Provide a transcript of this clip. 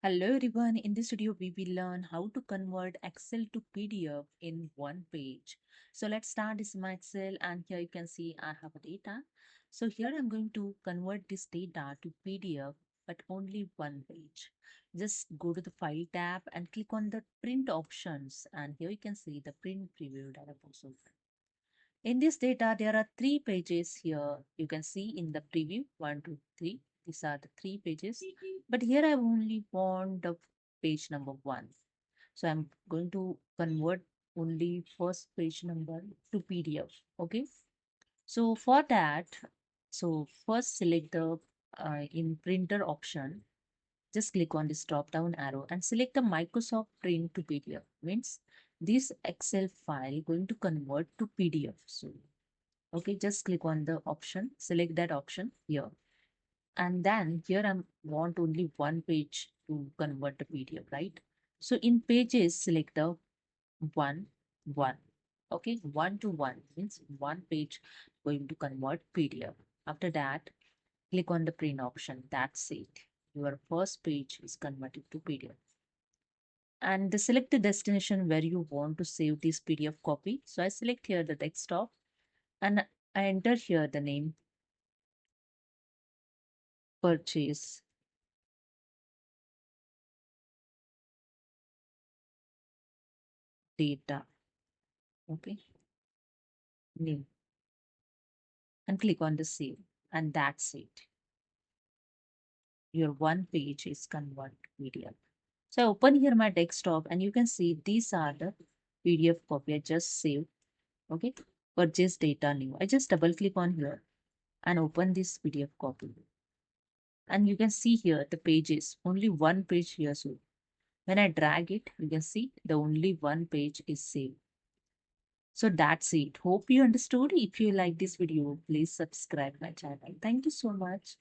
Hello everyone, in this video we will learn how to convert Excel to PDF in one page. So let's start. This is my Excel and here you can see I have a data. So here I'm going to convert this data to PDF but only one page. Just go to the file tab and click on the print options and here you can see the print preview dialog box open. In this data, there are three pages here. You can see in the preview, 1, 2, 3. These are the three pages. But here I only want the page number 1. So I'm going to convert only first page number to PDF. Okay. So for that, so first select the in printer option, just click on this drop down arrow and select the Microsoft Print to PDF. Means this Excel file going to convert to PDF. So okay, just click on the option, select that option here. And then here I want only one page to convert the PDF, right? So in pages, select the one, one. Okay, 1 to 1 means one page going to convert PDF. After that, click on the print option. That's it. Your first page is converted to PDF. And select the destination where you want to save this PDF copy. So I select here the desktop and I enter here the name purchase data. Okay, name and click on the save. And that's it. Your one page is convert PDF. So I open here my desktop and you can see these are the PDF copy I just saved. Okay, purchase data new. I just double click on here and open this PDF copy. And you can see here the pages, only one page here. So when I drag it, you can see the only one page is saved. So that's it. Hope you understood. If you like this video, please subscribe my channel. Thank you so much.